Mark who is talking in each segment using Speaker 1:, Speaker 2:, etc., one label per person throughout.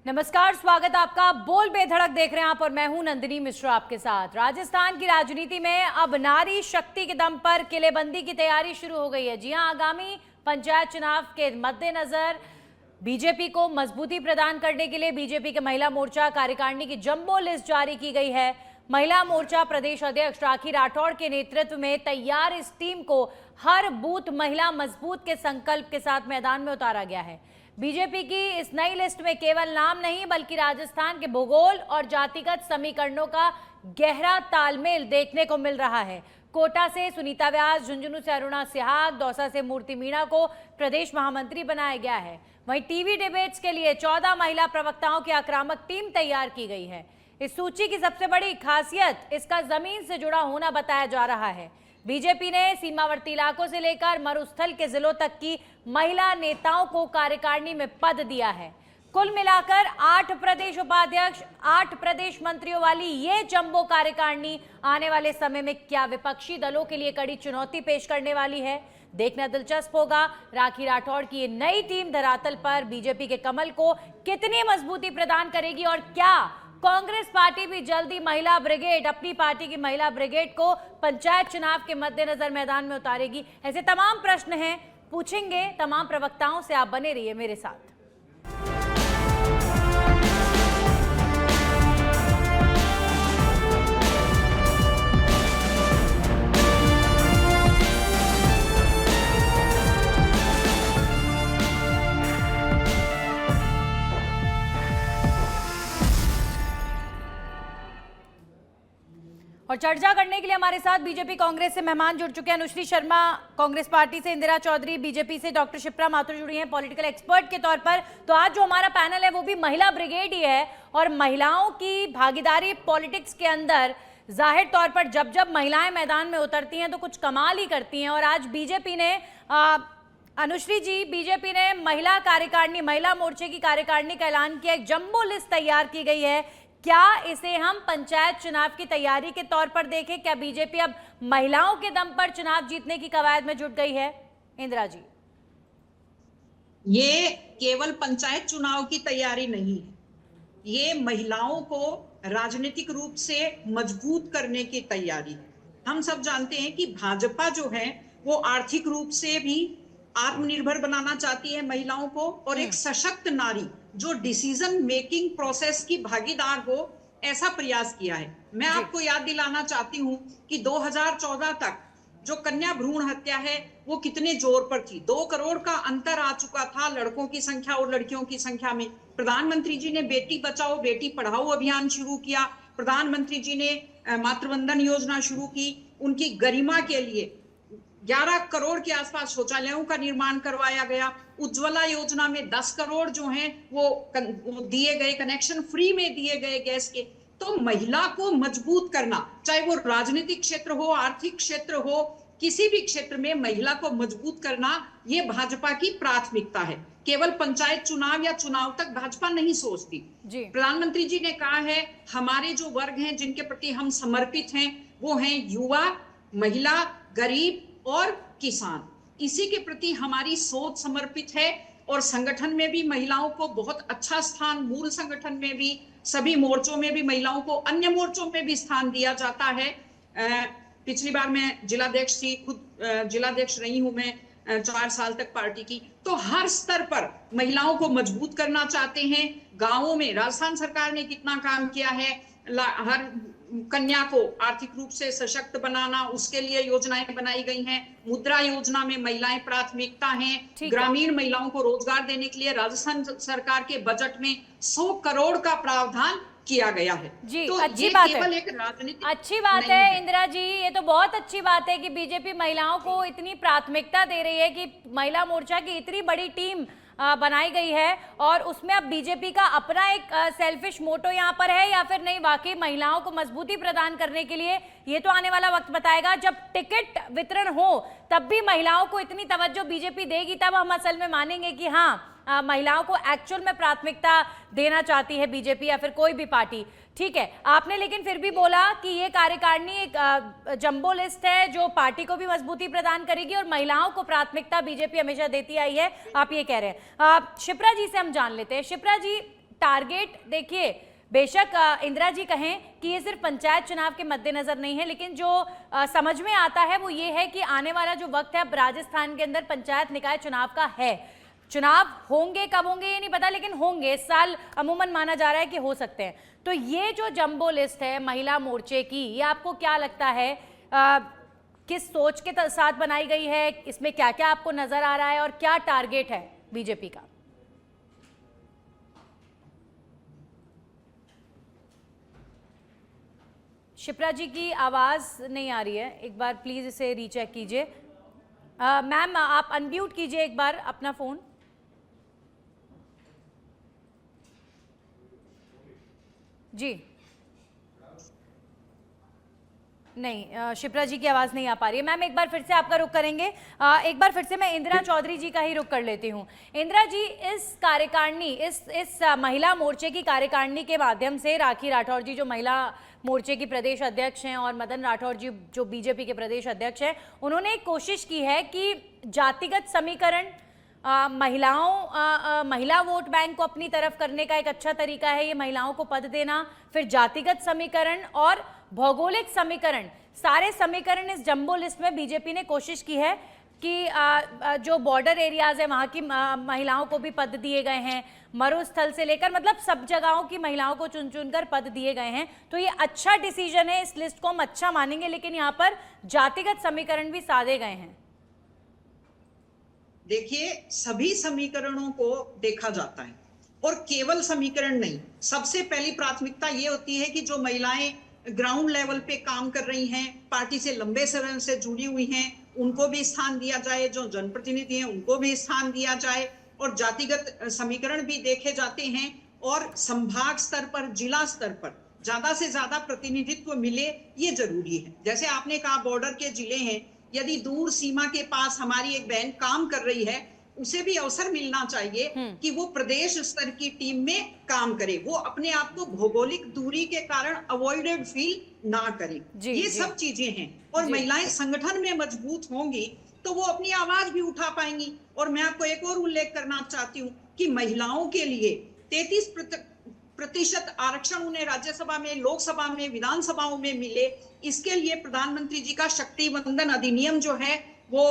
Speaker 1: नमस्कार, स्वागत आपका। बोल बेधड़क देख रहे हैं आप और मैं हूं नंदिनी मिश्रा आपके साथ। राजस्थान की राजनीति में अब नारी शक्ति के दम पर किलेबंदी की तैयारी शुरू हो गई है। जी हां, आगामी पंचायत चुनाव के मद्देनजर बीजेपी को मजबूती प्रदान करने के लिए बीजेपी के महिला मोर्चा कार्यकारिणी की जंबो लिस्ट जारी की गई है। महिला मोर्चा प्रदेश अध्यक्ष राखी राठौड़ के नेतृत्व में तैयार इस टीम को हर बूथ महिला मजबूत के संकल्प के साथ मैदान में उतारा गया है। बीजेपी की इस नई लिस्ट में केवल नाम नहीं बल्कि राजस्थान के भूगोल और जातिगत समीकरणों का गहरा तालमेल देखने को मिल रहा है। कोटा से सुनीता व्यास, झुंझुनू से अरुणा सिहाग, दौसा से मूर्ति मीणा को प्रदेश महामंत्री बनाया गया है। वहीं टीवी डिबेट्स के लिए 14 महिला प्रवक्ताओं की आक्रामक टीम तैयार की गई है। इस सूची की सबसे बड़ी खासियत इसका जमीन से जुड़ा होना बताया जा रहा है। बीजेपी ने सीमावर्ती इलाकों से लेकर मरुस्थल के जिलों तक की महिला नेताओं को कार्यकारिणी में पद दिया है। कुल मिलाकर 8 प्रदेश उपाध्यक्ष, 8 प्रदेश मंत्रियों वाली ये जंबो कार्यकारिणी आने वाले समय में क्या विपक्षी दलों के लिए कड़ी चुनौती पेश करने वाली है, देखना दिलचस्प होगा। राखी राठौड़ की ये नई टीम धरातल पर बीजेपी के कमल को कितनी मजबूती प्रदान करेगी और क्या कांग्रेस पार्टी भी जल्दी महिला ब्रिगेड, अपनी पार्टी की महिला ब्रिगेड को पंचायत चुनाव के मद्देनजर मैदान में उतारेगी। ऐसे तमाम प्रश्न हैं, पूछेंगे तमाम प्रवक्ताओं से। आप बने रहिए मेरे साथ। और चर्चा करने के लिए हमारे साथ बीजेपी कांग्रेस से मेहमान जुड़ चुके हैं। अनुश्री शर्मा कांग्रेस पार्टी से, इंदिरा चौधरी बीजेपी से, डॉक्टर शिप्रा माथुर जुड़ी हैं पॉलिटिकल एक्सपर्ट के तौर पर। तो आज जो हमारा पैनल है वो भी महिला ब्रिगेड ही है और महिलाओं की भागीदारी पॉलिटिक्स के अंदर जाहिर तौर पर जब जब महिलाएं मैदान में उतरती हैं तो कुछ कमाल ही करती हैं। और आज बीजेपी ने अनुश्री जी, बीजेपी ने महिला कार्यकारिणी, महिला मोर्चे की कार्यकारिणी का ऐलान किया, एक जंबो लिस्ट तैयार की गई है। क्या इसे हम पंचायत चुनाव की तैयारी के तौर पर देखें? क्या बीजेपी अब महिलाओं के दम पर चुनाव जीतने की कवायद में जुट गई है? इंदिरा जी,
Speaker 2: ये केवल पंचायत चुनाव की तैयारी नहीं है, ये महिलाओं को राजनीतिक रूप से मजबूत करने की तैयारी है। हम सब जानते हैं कि भाजपा जो है वो आर्थिक रूप से भी आत्मनिर्भर बनाना चाहती है महिलाओं को और एक सशक्त नारी जो डिसीजन मेकिंग प्रोसेस की भागीदार हो, ऐसा प्रयास किया है। मैं आपको याद दिलाना चाहती हूं कि 2014 तक जो कन्या भ्रूण हत्या है वो कितने जोर पर थी। 2 करोड़ का अंतर आ चुका था लड़कों की संख्या और लड़कियों की संख्या में। प्रधानमंत्री जी ने बेटी बचाओ बेटी पढ़ाओ अभियान शुरू किया। प्रधानमंत्री जी ने मातृवंदन योजना शुरू की। उनकी गरिमा के लिए 11 करोड़ के आसपास शौचालयों का निर्माण करवाया गया। उज्ज्वला योजना में 10 करोड़ जो हैं वो दिए गए, कनेक्शन फ्री में दिए गए गैस के। तो महिला को मजबूत करना, चाहे वो राजनीतिक क्षेत्र हो, आर्थिक क्षेत्र हो, किसी भी क्षेत्र में महिला को मजबूत करना ये भाजपा की प्राथमिकता है। केवल पंचायत चुनाव या चुनाव तक भाजपा नहीं सोचती। प्रधानमंत्री जी ने कहा है हमारे जो वर्ग हैं जिनके प्रति हम समर्पित हैं वो हैं युवा, महिला, गरीब और किसान। इसी के प्रति हमारी सोच समर्पित है और संगठन में भी महिलाओं को बहुत अच्छा स्थान, मूल संगठन में भी, सभी मोर्चों में भी महिलाओं को, अन्य मोर्चों में भी स्थान दिया जाता है। पिछली बार मैं जिलाध्यक्ष थी, खुद जिलाध्यक्ष रही हूं मैं 4 साल तक पार्टी की। तो हर स्तर पर महिलाओं को मजबूत करना चाहते हैं। गांवों में राजस्थान सरकार ने कितना काम किया है, हर कन्या को आर्थिक रूप से सशक्त बनाना, उसके लिए योजनाएं बनाई गई हैं। मुद्रा योजना में महिलाएं प्राथमिकता हैं। ग्रामीण महिलाओं को रोजगार देने के लिए राजस्थान सरकार के बजट में 100 करोड़ का प्रावधान किया गया है।
Speaker 1: जी,
Speaker 2: तो
Speaker 1: अच्छी
Speaker 2: ये
Speaker 1: बात
Speaker 2: केवल
Speaker 1: है।
Speaker 2: एक राजनीतिक
Speaker 1: अच्छी बात है इंदिरा जी, ये तो बहुत अच्छी बात है कि बीजेपी महिलाओं को इतनी प्राथमिकता दे रही है कि महिला मोर्चा की इतनी बड़ी टीम बनाई गई है और उसमें अब बीजेपी का अपना एक सेल्फिश मोटो यहाँ पर है या फिर नहीं, वाकई महिलाओं को मजबूती प्रदान करने के लिए? ये तो आने वाला वक्त बताएगा। जब टिकट वितरण हो तब भी महिलाओं को इतनी तवज्जो बीजेपी देगी, तब हम असल में मानेंगे कि हाँ महिलाओं को एक्चुअल में प्राथमिकता देना चाहती है बीजेपी या फिर कोई भी पार्टी। ठीक है, आपने लेकिन फिर भी बोला कि ये कार्यकारिणी एक जंबो लिस्ट है जो पार्टी को भी मजबूती प्रदान करेगी और महिलाओं को प्राथमिकता बीजेपी हमेशा देती आई है, आप ये कह रहे हैं। शिप्रा जी से हम जान लेते हैं। शिप्रा जी, टारगेट देखिए, बेशक इंदिरा जी कहें कि ये सिर्फ पंचायत चुनाव के मद्देनजर नहीं है, लेकिन जो समझ में आता है वो ये है कि आने वाला जो वक्त है अब राजस्थान के अंदर पंचायत निकाय चुनाव का है। चुनाव होंगे, कब होंगे ये नहीं पता, लेकिन होंगे। इस साल अमूमन माना जा रहा है कि हो सकते हैं। तो ये जो जंबो लिस्ट है महिला मोर्चे की, ये आपको क्या लगता है किस सोच के साथ बनाई गई है? इसमें क्या क्या आपको नजर आ रहा है और क्या टारगेट है बीजेपी का? शिप्रा जी की आवाज नहीं आ रही है, एक बार प्लीज इसे रीचेक कीजिए। मैम आप अनम्यूट कीजिए एक बार अपना फोन। जी नहीं, शिप्रा जी की आवाज नहीं आ पा रही है। मैम एक बार फिर से आपका रुख करेंगे। एक बार फिर से मैं इंदिरा चौधरी जी का ही रुख कर लेती हूँ। इंदिरा जी, इस कार्यकारिणी, इस महिला मोर्चे की कार्यकारिणी के माध्यम से राखी राठौर जी जो महिला मोर्चे की प्रदेश अध्यक्ष हैं और मदन राठौर जी जो बीजेपी के प्रदेश अध्यक्ष हैं, उन्होंने एक कोशिश की है कि जातिगत समीकरण, महिला वोट बैंक को अपनी तरफ करने का एक अच्छा तरीका है ये महिलाओं को पद देना, फिर जातिगत समीकरण और भौगोलिक समीकरण, सारे समीकरण इस जंबो लिस्ट में बीजेपी ने कोशिश की है कि जो बॉर्डर एरियाज है वहाँ की महिलाओं को भी पद दिए गए हैं, मरुस्थल से लेकर मतलब सब जगहों की महिलाओं को चुन चुनकर पद दिए गए हैं। तो ये अच्छा डिसीजन है, इस लिस्ट को हम अच्छा मानेंगे, लेकिन यहाँ पर जातिगत समीकरण भी साधे गए हैं।
Speaker 2: देखिए, सभी समीकरणों को देखा जाता है और केवल समीकरण नहीं। सबसे पहली प्राथमिकता ये होती है कि जो महिलाएं ग्राउंड लेवल पे काम कर रही हैं, पार्टी से लंबे समय से जुड़ी हुई हैं, उनको भी स्थान दिया जाए, जो जनप्रतिनिधि हैं उनको भी स्थान दिया जाए, और जातिगत समीकरण भी देखे जाते हैं, और संभाग स्तर पर, जिला स्तर पर ज्यादा से ज्यादा प्रतिनिधित्व मिले, ये जरूरी है। जैसे आपने कहा बॉर्डर के जिले हैं, यदि दूर सीमा के पास हमारी एक बहन काम कर रही है, उसे भी अवसर मिलना चाहिए कि वो प्रदेश स्तर की टीम में काम करे, वो अपने आप को भौगोलिक दूरी के कारण अवॉइडेड फील ना करे। ये सब चीजें हैं, और महिलाएं संगठन में मजबूत होंगी तो वो अपनी आवाज भी उठा पाएंगी। और मैं आपको एक और उल्लेख करना चाहती हूँ कि महिलाओं के लिए 33% आरक्षण उन्हें राज्यसभा में, लोकसभा में, विधानसभाओं में मिले, इसके लिए प्रधानमंत्री जी का शक्ति वंदन अधिनियम जो है वो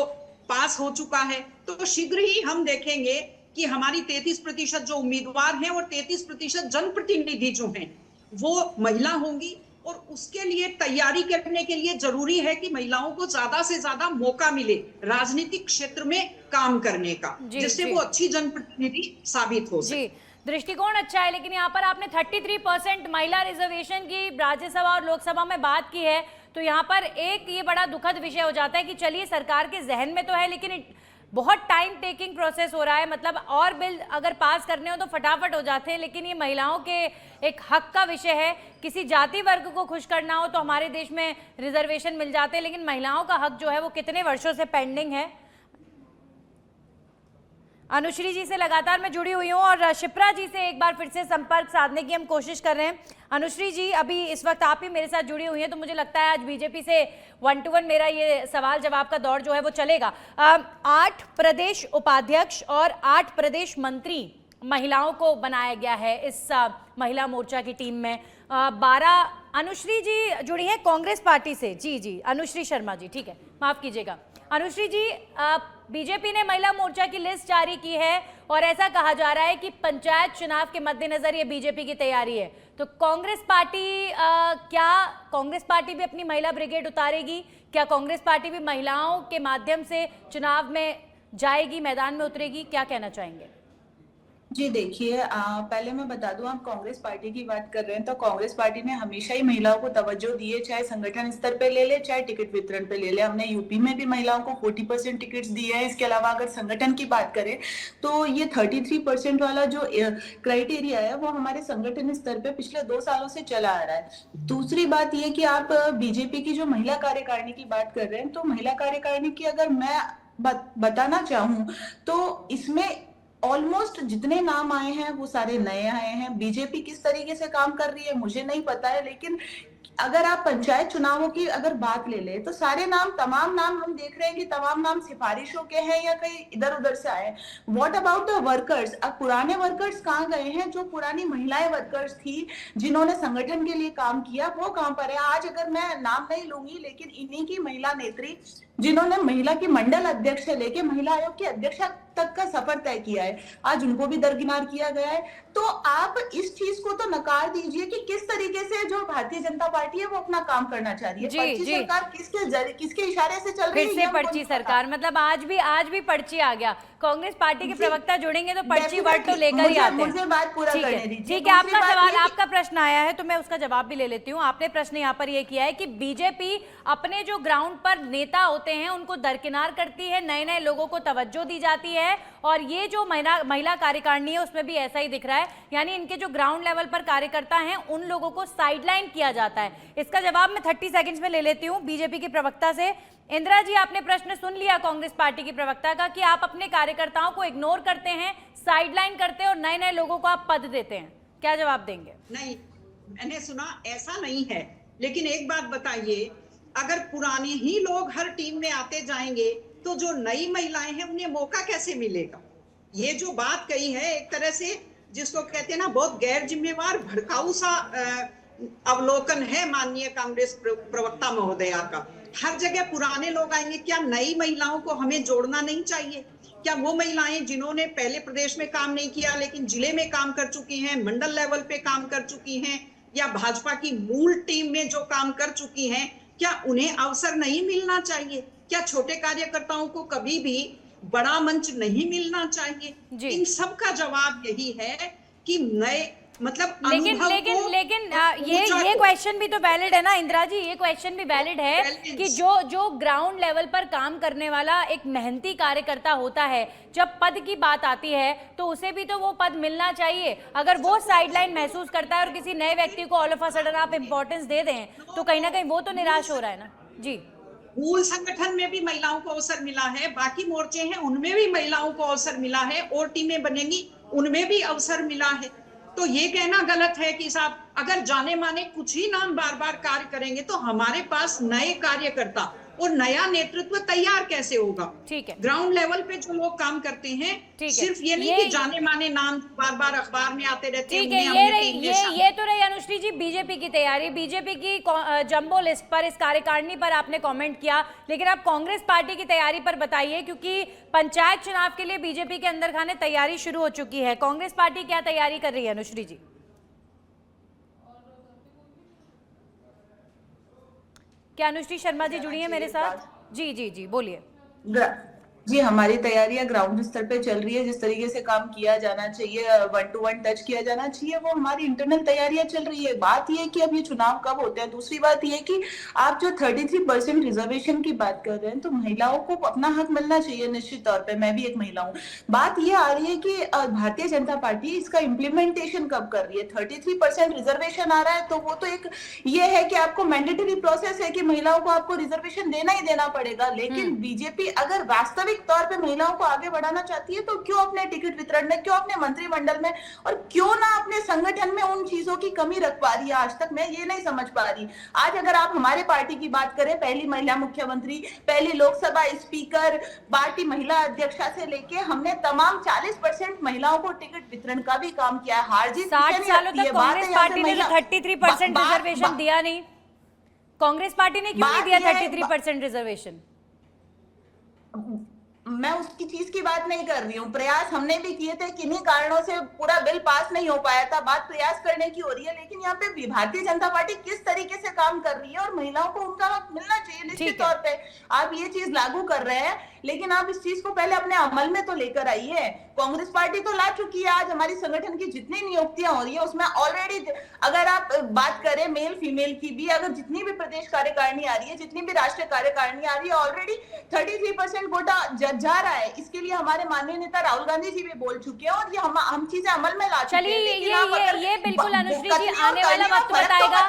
Speaker 2: पास हो चुका है। तो शीघ्र ही हम देखेंगे कि हमारी 33% जो उम्मीदवार हैं और 33% जनप्रतिनिधि जो हैं वो महिला होंगी, और उसके लिए तैयारी करने के लिए जरूरी है कि महिलाओं को ज्यादा से ज्यादा मौका मिले राजनीतिक क्षेत्र में काम करने का, जिससे वो अच्छी जनप्रतिनिधि साबित हो सके।
Speaker 1: दृष्टिकोण अच्छा है, लेकिन यहाँ पर आपने 33% महिला रिजर्वेशन की राज्यसभा और लोकसभा में बात की है, तो यहाँ पर एक ये बड़ा दुखद विषय हो जाता है कि चलिए सरकार के जहन में तो है, लेकिन बहुत टाइम टेकिंग प्रोसेस हो रहा है। मतलब और बिल अगर पास करने हो तो फटाफट हो जाते हैं, लेकिन ये महिलाओं के एक हक का विषय है। किसी जाति वर्ग को खुश करना हो तो हमारे देश में रिजर्वेशन मिल जाते हैं, लेकिन महिलाओं का हक जो है वो कितने वर्षों से पेंडिंग है। अनुश्री जी से लगातार मैं जुड़ी हुई हूँ और शिप्रा जी से एक बार फिर से संपर्क साधने की हम कोशिश कर रहे हैं। अनुश्री जी, अभी इस वक्त आप ही मेरे साथ जुड़ी हुई हैं, तो मुझे लगता है आज बीजेपी से 1-to-1 मेरा ये सवाल जवाब का दौर जो है वो चलेगा। 8 प्रदेश उपाध्यक्ष और 8 प्रदेश मंत्री महिलाओं को बनाया गया है इस महिला मोर्चा की टीम में। 12 अनुश्री जी जुड़ी है कांग्रेस पार्टी से। जी अनुश्री शर्मा जी, ठीक है, माफ कीजिएगा। अनुश्री जी, बीजेपी ने महिला मोर्चा की लिस्ट जारी की है और ऐसा कहा जा रहा है कि पंचायत चुनाव के मद्देनजर ये बीजेपी की तैयारी है, तो कांग्रेस पार्टी क्या कांग्रेस पार्टी भी अपनी महिला ब्रिगेड उतारेगी? क्या कांग्रेस पार्टी भी महिलाओं के माध्यम से चुनाव में जाएगी, मैदान में उतरेगी? क्या कहना चाहेंगे?
Speaker 3: जी देखिए, पहले मैं बता दूं, आप कांग्रेस पार्टी की बात कर रहे हैं, तो कांग्रेस पार्टी ने हमेशा ही महिलाओं को तवज्जो दी है, चाहे संगठन स्तर पे ले ले, चाहे टिकट वितरण पे ले ले। हमने यूपी में भी महिलाओं को 40% टिकट्स दिए हैं। इसके अलावा अगर संगठन की बात करें तो ये 33% वाला जो क्राइटेरिया है वो हमारे संगठन स्तर पे पिछले 2 सालों से चला आ रहा है। दूसरी बात ये कि आप बीजेपी की जो महिला कार्यकारिणी की बात कर रहे हैं, तो महिला कार्यकारिणी की अगर मैं बताना चाहूँ तो इसमें ऑलमोस्ट जितने नाम आए हैं वो सारे नए आए हैं। बीजेपी किस तरीके से काम कर रही है मुझे नहीं पता है, लेकिन अगर आप पंचायत चुनावों की अगर बात ले ले तो सारे नाम, तमाम नाम हम देख रहे हैं कि तमाम नाम सिफारिशों के हैं या कहीं इधर उधर से आए। What about the workers? अब पुराने वर्कर्स कहाँ गए हैं? जो पुरानी महिलाएं वर्कर्स थी जिन्होंने संगठन के लिए काम किया, वो कहाँ पर है आज? अगर मैं नाम नहीं लूंगी, लेकिन इन्हीं की महिला नेत्री जिन्होंने महिला की मंडल अध्यक्ष से लेके महिला आयोग की अध्यक्षा तक का सफर तय किया है, आज उनको भी दरकिनार किया गया है। तो आप इस चीज को तो नकार दीजिए कि किस तरीके से जो भारतीय जनता पार्टी है वो अपना काम करना चाह रही है।
Speaker 1: जी,
Speaker 3: पर्ची
Speaker 1: जी।
Speaker 3: सरकार किसके इशारे से चल रही
Speaker 1: फिर
Speaker 3: है
Speaker 1: से
Speaker 3: ये हमको
Speaker 1: पर्ची
Speaker 3: नहीं पता।
Speaker 1: सरकार, मतलब आज भी पर्ची आ गया। कांग्रेस पार्टी के प्रवक्ता जुड़ेंगे तो पर्ची वर्ड तो लेकर ही आते हैं।
Speaker 3: मुझे बात पूरा
Speaker 1: ठीक
Speaker 3: करने
Speaker 1: है,
Speaker 3: दीजिए।
Speaker 1: ठीक है। आपका
Speaker 3: दूसरी बात
Speaker 1: सवाल,
Speaker 3: ये कि-
Speaker 1: आपका प्रश्न आया है तो मैं उसका जवाब भी ले लेती हूँ। आपने प्रश्न यहाँ पर ये किया है कि बीजेपी अपने जो ग्राउंड पर नेता होते हैं उनको दरकिनार करती है, नए नए लोगों को तवज्जो दी जाती है, और ये जो महिला कार्यकारिणी है उसमें भी ऐसा ही दिख रहा है, यानी इनके जो ग्राउंड लेवल पर कार्यकर्ता हैं उन लोगों को साइडलाइन किया जाता है। इसका जवाब मैं 30 सेकंड्स में ले लेती हूँ बीजेपी के प्रवक्ता से। इंदिरा जी, आपने प्रश्न सुन लिया कांग्रेस पार्टी की प्रवक्ता का कि आप अपने कार्यकर्ताओं को इग्नोर करते हैं, साइडलाइन करते हैं और नए नए लोगों को आप पद देते हैं, क्या जवाब देंगे?
Speaker 2: नहीं, मैंने सुना ऐसा नहीं है, लेकिन एक बात बताइए, अगर पुराने ही लोग हर टीम में आते जाएंगे तो जो नई महिलाएं हैं उन्हें मौका कैसे मिलेगा? ये जो बात कही है एक तरह से जिसको कहते हैं ना, बहुत गैर जिम्मेवार भड़काऊ सा अवलोकन है माननीय कांग्रेस प्रवक्ता महोदया का। हर जगह पुराने लोग आएंगे, क्या नई महिलाओं को हमें जोड़ना नहीं चाहिए? क्या वो महिलाएं जिन्होंने पहले प्रदेश में काम नहीं किया लेकिन जिले में काम कर चुकी हैं, मंडल लेवल पे काम कर चुकी हैं, या भाजपा की मूल टीम में जो काम कर चुकी हैं, क्या उन्हें अवसर नहीं मिलना चाहिए? क्या छोटे कार्यकर्ताओं को कभी भी बड़ा मंच नहीं मिलना चाहिए? इन सब का जवाब यही है कि नए मतलब
Speaker 1: लेकिन ये क्वेश्चन भी तो वैलिड है ना इंदिरा जी, ये क्वेश्चन भी वैलिड है कि जो ग्राउंड लेवल पर काम करने वाला एक मेहनती कार्यकर्ता होता है, जब पद की बात आती है तो उसे भी तो वो पद मिलना चाहिए। अगर वो साइडलाइन महसूस करता है और किसी नए व्यक्ति को ऑल ऑफ अ सडन आप इंपॉर्टेंस दे दें तो कहीं ना कहीं वो तो निराश हो रहा है ना। जी,
Speaker 2: मूल संगठन में भी महिलाओं को अवसर मिला है, बाकी मोर्चे हैं उनमें भी महिलाओं को अवसर मिला है, और टीमें बनेंगी उनमें भी अवसर मिला है। तो ये कहना गलत है कि साहब अगर जाने माने कुछ ही नाम बार बार कार्य करेंगे तो हमारे पास नए कार्यकर्ता और नया नेतृत्व तैयार कैसे होगा?
Speaker 1: ठीक है।
Speaker 2: ग्राउंड लेवल पे जो लोग काम करते हैं, सिर्फ ये नहीं कि जाने माने नाम बार बार अखबार में आते रहते हैं।
Speaker 1: ठीक है, ये तो रही अनुश्री जी बीजेपी की तैयारी, बीजेपी की जंबो लिस्ट पर, इस कार्यकारिणी पर आपने कमेंट किया, लेकिन आप कांग्रेस पार्टी की तैयारी पर बताइए, क्योंकि पंचायत चुनाव के लिए बीजेपी के अंदर खाने तैयारी शुरू हो चुकी है। कांग्रेस पार्टी क्या तैयारी कर रही है अनुश्री जी? क्या अनुश्री शर्मा जी जुड़ी है मेरे साथ? जी जी जी, बोलिए।
Speaker 3: जी, हमारी तैयारियां ग्राउंड स्तर पे चल रही है। जिस तरीके से काम किया जाना चाहिए, 1 to 1 टच किया जाना चाहिए, वो हमारी इंटरनल तैयारियां चल रही है। बात ये है कि अब ये चुनाव कब होते हैं। दूसरी बात ये कि आप जो 33% रिजर्वेशन की बात कर रहे हैं, तो महिलाओं को अपना हक मिलना चाहिए निश्चित तौर पे। मैं भी एक महिला हूँ। बात ये आ रही है कि भारतीय जनता पार्टी इसका इम्प्लीमेंटेशन कब कर रही है। 33% रिजर्वेशन आ रहा है तो वो तो एक ये है कि आपको मैंडेटरी प्रोसेस है कि महिलाओं को आपको रिजर्वेशन देना ही देना पड़ेगा। लेकिन बीजेपी अगर वास्तविक तौर पे महिलाओं को आगे बढ़ाना चाहती है तो क्यों अपने टिकट वितरण में, क्यों अपने मंत्रिमंडल में, और क्यों ना अपने संगठन में उन चीजों की कमी रख पा रही है? आज तक मैं ये नहीं समझ पा रही। आज अगर आप हमारे पार्टी की बात करें, पहली महिला मुख्यमंत्री, पहली लोकसभा स्पीकर, पार्टी महिला अध्यक्षा से लेके हमने तमाम 40% महिलाओं को टिकट वितरण का भी काम किया है। हार जीत
Speaker 1: 60 सालों तक कांग्रेस पार्टी ने 33% रिजर्वेशन दिया नहीं। कांग्रेस पार्टी ने क्यों नहीं दिया 33% रिजर्वेशन?
Speaker 3: मैं उसकी चीज की बात नहीं कर रही हूँ। प्रयास हमने भी किए थे, किन्हीं कारणों से पूरा बिल पास नहीं हो पाया था। बात प्रयास करने की हो रही है, लेकिन यहाँ पे भारतीय जनता पार्टी किस तरीके से काम कर रही है और महिलाओं को उनका हक मिलना चाहिए। निश्चित तौर पे आप ये चीज लागू कर रहे हैं, लेकिन आप इस चीज को पहले अपने अमल में तो लेकर आइए। कांग्रेस पार्टी तो ला चुकी है। आज हमारी संगठन की जितनी नियुक्तियां हो रही है उसमें ऑलरेडी, अगर आप बात करें मेल फीमेल की भी, अगर जितनी भी प्रदेश कार्यकारिणी आ रही है, जितनी भी राष्ट्रीय कार्यकारिणी आ रही है, ऑलरेडी 33% कोटा जा रहा है। इसके लिए हमारे माननीय नेता राहुल गांधी जी भी बोल चुके हैं और ये हम चीजें अमल में ला चुके हैं।
Speaker 1: चलिए ये बिल्कुल अनुश्री जी आने वाला वक्त बताएगा।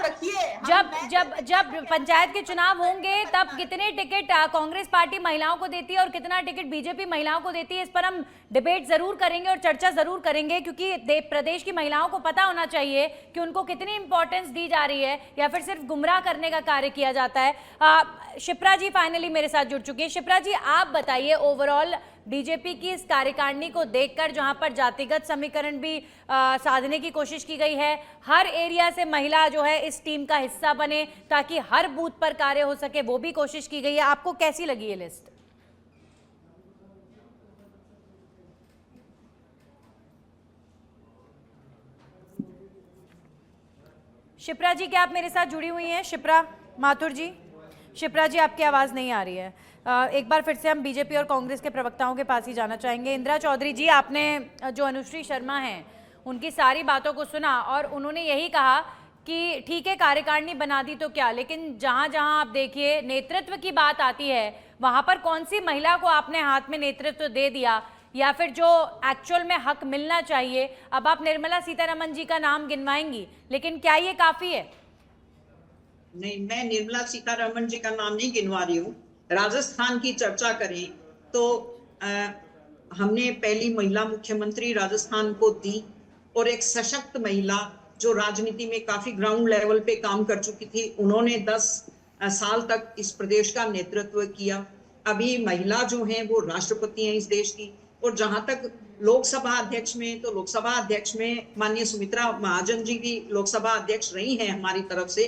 Speaker 1: जब पंचायत के चुनाव होंगे तब कितने टिकट कांग्रेस पार्टी महिलाओं को देती है और कितना टिकट बीजेपी महिलाओं को देती है, इस पर हम डिबेट जरूर करेंगे और चर्चा जरूर करेंगे, क्योंकि प्रदेश की महिलाओं को पता होना चाहिए कि उनको कितनी इंपॉर्टेंस दी जा रही है या फिर सिर्फ गुमराह करने का कार्य किया जाता है। शिप्रा जी फाइनली मेरे साथ जुड़ चुकी है। शिप्रा जी, आप बताइए, ओवरऑल बीजेपी की इस कार्यकारिणी को देखकर, जहां पर जातिगत समीकरण भी साधने की कोशिश की गई है, हर एरिया से महिला जो है इस टीम का हिस्सा बने ताकि हर बूथ पर कार्य हो सके, वो भी कोशिश की गई है, आपको कैसी लगी ये लिस्ट? शिप्रा जी, क्या आप मेरे साथ जुड़ी हुई हैं? शिप्रा माथुर जी, शिप्रा जी आपकी आवाज़ नहीं आ रही है। एक बार फिर से हम बीजेपी और कांग्रेस के प्रवक्ताओं के पास ही जाना चाहेंगे। इंदिरा चौधरी जी, आपने जो अनुश्री शर्मा हैं उनकी सारी बातों को सुना और उन्होंने यही कहा कि ठीक है कार्यकारिणी बना दी तो क्या, लेकिन जहां जहां आप देखिए नेतृत्व की बात आती है वहां पर कौन सी महिला को आपने हाथ में नेतृत्व दे दिया या फिर जो एक्चुअल में हक मिलना चाहिए। अब आप निर्मला सीतारमण जी का नाम गिनवाएंगी, लेकिन क्या ये काफी है?
Speaker 2: नहीं, मैं निर्मला सीतारमण जी का नाम नहीं गिनवा रही हूँ। राजस्थान की चर्चा करें तो हमने पहली महिला मुख्यमंत्री राजस्थान को दी और एक सशक्त महिला जो राजनीति में काफी ग्राउंड लेवल पे काम कर चुकी थी, उन्होंने 10 साल तक इस प्रदेश का नेतृत्व किया। अभी महिला जो है वो राष्ट्रपति हैं इस देश की। और जहां तक लोकसभा अध्यक्ष में, तो लोकसभा अध्यक्ष में माननीय सुमित्रा महाजन जी भी लोकसभा अध्यक्ष रही हैं हमारी तरफ से।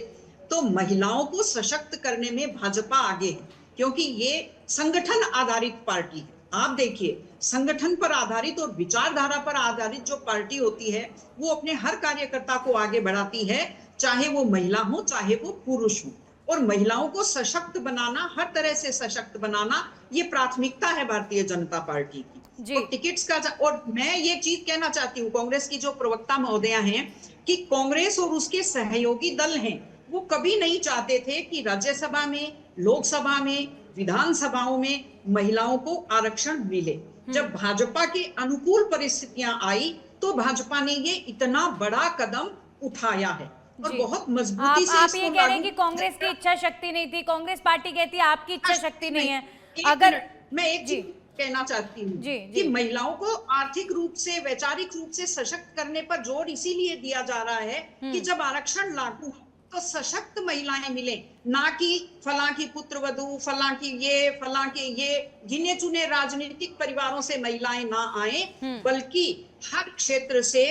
Speaker 2: तो महिलाओं को सशक्त करने में भाजपा आगे है, क्योंकि ये संगठन आधारित पार्टी है। आप देखिए, संगठन पर आधारित और विचारधारा पर आधारित जो पार्टी होती है वो अपने हर कार्यकर्ता को आगे बढ़ाती है, चाहे वो महिला हो चाहे वो पुरुष हो। और महिलाओं को सशक्त बनाना, हर तरह से सशक्त बनाना, ये प्राथमिकता है भारतीय जनता पार्टी की। और टिकट्स का, और मैं ये चीज कहना चाहती हूँ कांग्रेस की जो प्रवक्ता महोदया हैं कि कांग्रेस और उसके सहयोगी दल हैं वो कभी नहीं चाहते थे कि राज्यसभा में, लोकसभा में, विधानसभाओं में महिलाओं को आरक्षण मिले। जब भाजपा के अनुकूल परिस्थितियां आई तो भाजपा ने ये इतना बड़ा कदम उठाया है और बहुत मजबूती से।
Speaker 1: आप ये कह रहे हैं कि कांग्रेस की इच्छा शक्ति नहीं थी, कांग्रेस पार्टी कहती है आपकी इच्छा शक्ति नहीं है। अगर
Speaker 2: मैं एक चीज कहना चाहती हूँ कि महिलाओं को आर्थिक रूप से, वैचारिक रूप से सशक्त करने पर जोर इसीलिए दिया जा रहा है कि जब आरक्षण लागू तो सशक्त महिलाएं मिले, ना कि फलां की पुत्रवधू, फलां की ये गिने चुने राजनीतिक परिवारों से महिलाएं ना आए, बल्कि हर क्षेत्र से,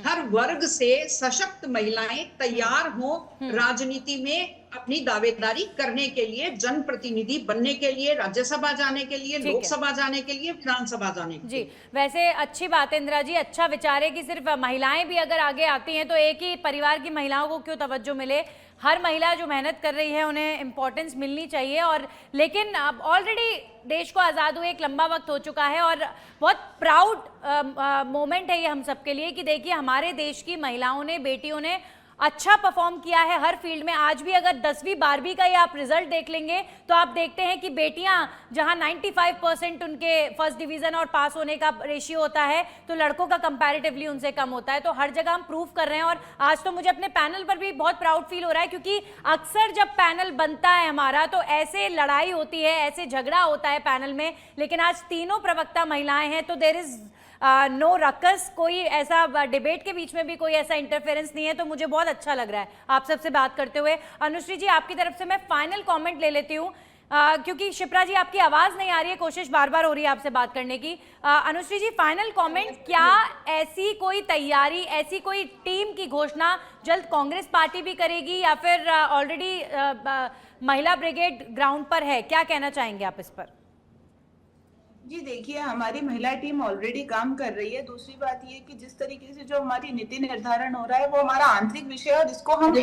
Speaker 2: हर वर्ग से सशक्त महिलाएं तैयार हों राजनीति में अपनी दावेदारी करने के लिए, जनप्रतिनिधि बनने के लिए, राज्यसभा जाने के लिए, लोकसभा जाने के लिए, विधानसभा जाने के लिए।
Speaker 1: वैसे अच्छी बात है इंदिरा जी, अच्छा विचार है कि सिर्फ महिलाएं भी अगर आगे आती हैं तो एक ही परिवार की महिलाओं को क्यों तवज्जो मिले। हर महिला जो मेहनत कर रही है उन्हें इम्पोर्टेंस मिलनी चाहिए। और लेकिन अब ऑलरेडी देश को आज़ाद हुए एक लंबा वक्त हो चुका है और बहुत प्राउड मोमेंट है ये हम सबके लिए कि देखिए हमारे देश की महिलाओं ने, बेटियों ने अच्छा परफॉर्म किया है हर फील्ड में। आज भी अगर 10वीं 12वीं का ही आप रिजल्ट देख लेंगे तो आप देखते हैं कि बेटियां जहां 95% उनके फर्स्ट डिवीजन और पास होने का रेशियो होता है तो लड़कों का कंपैरेटिवली उनसे कम होता है। तो हर जगह हम प्रूव कर रहे हैं। और आज तो मुझे अपने पैनल पर भी बहुत प्राउड फील हो रहा है, क्योंकि अक्सर जब पैनल बनता है हमारा तो ऐसे लड़ाई होती है, ऐसे झगड़ा होता है पैनल में, लेकिन आज तीनों प्रवक्ता महिलाएं हैं तो देयर इज नो रकस, कोई ऐसा डिबेट के बीच में भी कोई ऐसा इंटरफेरेंस नहीं है। तो मुझे बहुत अच्छा लग रहा है आप सबसे बात करते हुए। अनुश्री जी, आपकी तरफ से मैं फाइनल कमेंट ले लेती हूँ, क्योंकि शिप्रा जी आपकी आवाज़ नहीं आ रही है, कोशिश बार बार हो रही है आपसे बात करने की। अनुश्री जी, फाइनल कमेंट, क्या ऐसी कोई तैयारी, ऐसी कोई टीम की घोषणा जल्द कांग्रेस पार्टी भी करेगी या फिर ऑलरेडी महिला ब्रिगेड ग्राउंड पर है? क्या कहना चाहेंगे आप इस पर?
Speaker 3: जी देखिए, हमारी महिला टीम ऑलरेडी काम कर रही है। दूसरी बात ये कि जिस तरीके से जो हमारी नीति निर्धारण हो रहा है वो हमारा आंतरिक विषय है और इसको हम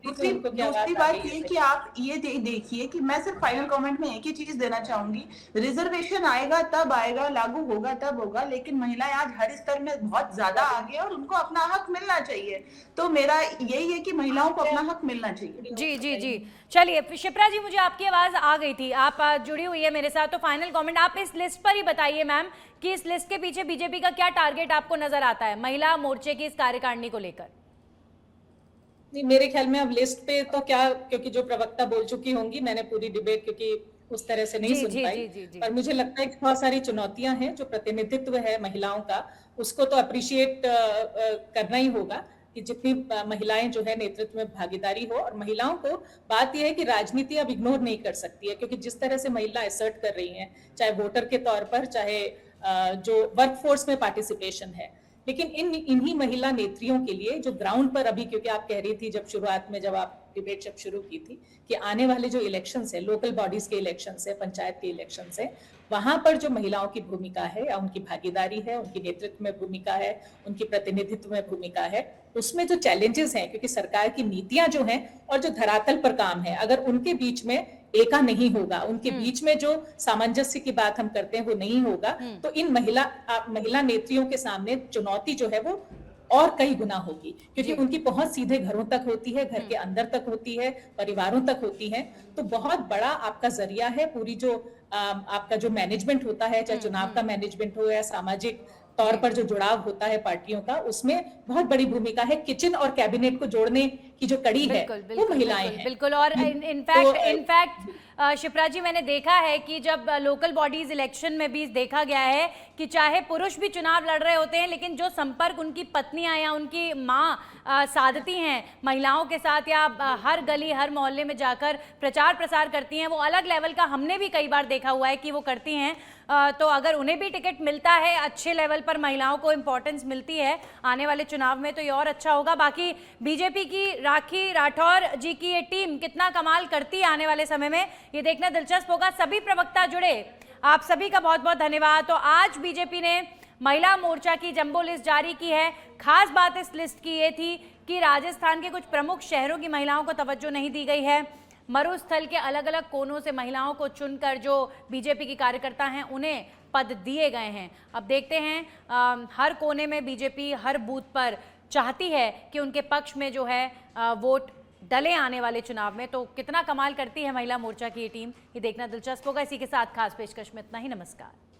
Speaker 3: दूसरी बात ये कि आप ये देखिए कि मैं सिर्फ फाइनल कमेंट में एक ही चीज देना चाहूंगी, रिजर्वेशन आएगा तब आएगा, लागू होगा तब होगा, लेकिन महिलाएं आज हर स्तर में बहुत ज्यादा आगे और उनको अपना हक मिलना चाहिए। तो मेरा यही है कि महिलाओं को अपना हक मिलना चाहिए।
Speaker 1: जी जी जी, चलिए शिप्रा जी, मुझे आपकी आवाज आ गई थी, आप जुड़ी हुई है मेरे साथ, तो फाइनल कमेंट आप इस लिस्ट पर ही बताइए मैम कि इस लिस्ट के पीछे बीजेपी का क्या टारगेट आपको नजर आता है महिला मोर्चे की इस कार्यकारिणी को लेकर?
Speaker 4: नहीं, मेरे ख्याल में अब लिस्ट पे तो क्या, क्योंकि जो प्रवक्ता बोल चुकी होंगी, मैंने पूरी डिबेट क्योंकि उस तरह से नहीं
Speaker 1: जी,
Speaker 4: सुन
Speaker 1: जी,
Speaker 4: पाई।
Speaker 1: जी, जी, जी।
Speaker 4: पर मुझे लगता है कि बहुत सारी चुनौतियां हैं, जो प्रतिनिधित्व है महिलाओं का, उसको तो अप्रिशिएट करना ही होगा कि जितनी महिलाएं जो है नेतृत्व में भागीदारी हो। और महिलाओं को बात यह है कि राजनीति अब इग्नोर नहीं कर सकती है, क्योंकि जिस तरह से महिला असर्ट कर रही हैं, चाहे वोटर के तौर पर, चाहे जो वर्कफोर्स में पार्टिसिपेशन है, लेकिन इन्हीं महिला नेत्रियों के लिए जो ग्राउंड पर अभी, क्योंकि आप कह रही थी जब शुरुआत में, जब आप डिबेट जब शुरू की थी, कि आने वाले जो इलेक्शंस है, लोकल बॉडीज के इलेक्शंस है, पंचायत के इलेक्शंस है, वहां पर जो महिलाओं की भूमिका है या उनकी भागीदारी है, उनकी नेतृत्व में भूमिका है, उनकी प्रतिनिधित्व में भूमिका है, उसमें जो चैलेंजेस हैं, क्योंकि सरकार की नीतियां जो हैं और जो धरातल पर काम है, अगर उनके बीच में एका नहीं होगा, उनके बीच में जो सामंजस्य की बात हम करते हैं वो नहीं होगा, तो इन महिला नेत्रियों के सामने चुनौती जो है वो और कई गुना होगी, क्योंकि उनकी पहुंच सीधे घरों तक होती है, घर के अंदर तक होती है, परिवारों तक होती है। तो बहुत बड़ा आपका जरिया है, पूरी जो आपका जो मैनेजमेंट होता है, चाहे चुनाव का मैनेजमेंट हो या सामाजिक तौर पर जो जुड़ाव होता है पार्टियों का, उसमें बहुत बड़ी भूमिका है। किचन और कैबिनेट को जोड़ने की जो कड़ी है वो महिलाएं हैं।
Speaker 1: बिल्कुल। और इनफैक्ट शिप्रा जी, मैंने देखा है कि जब लोकल बॉडीज इलेक्शन में भी देखा गया है कि चाहे पुरुष भी चुनाव लड़ रहे होते हैं, लेकिन जो संपर्क उनकी पत्नियां या उनकी माँ साधती हैं महिलाओं के साथ, या हर गली हर मोहल्ले में जाकर प्रचार प्रसार करती हैं, वो अलग लेवल का हमने भी कई बार देखा हुआ है कि वो करती हैं। तो अगर उन्हें भी टिकट मिलता है, अच्छे लेवल पर महिलाओं को इंपॉर्टेंस मिलती है आने वाले चुनाव में, तो ये और अच्छा होगा। बाकी बीजेपी की राखी राठौर जी की ये टीम कितना कमाल करती है आने वाले समय में, ये देखना दिलचस्प होगा। सभी प्रवक्ता जुड़े, आप सभी का बहुत बहुत धन्यवाद। तो आज बीजेपी ने महिला मोर्चा की जंबो लिस्ट जारी की है। खास बात इस लिस्ट की ये थी कि राजस्थान के कुछ प्रमुख शहरों की महिलाओं को तवज्जो नहीं दी गई है। मरुस्थल के अलग अलग कोनों से महिलाओं को चुनकर जो बीजेपी की कार्यकर्ता हैं उन्हें पद दिए गए हैं। अब देखते हैं हर कोने में बीजेपी हर बूथ पर चाहती है कि उनके पक्ष में जो है वोट डले आने वाले चुनाव में, तो कितना कमाल करती है महिला मोर्चा की ये टीम, ये देखना दिलचस्प होगा। इसी के साथ खास पेशकश में इतना ही। नमस्कार।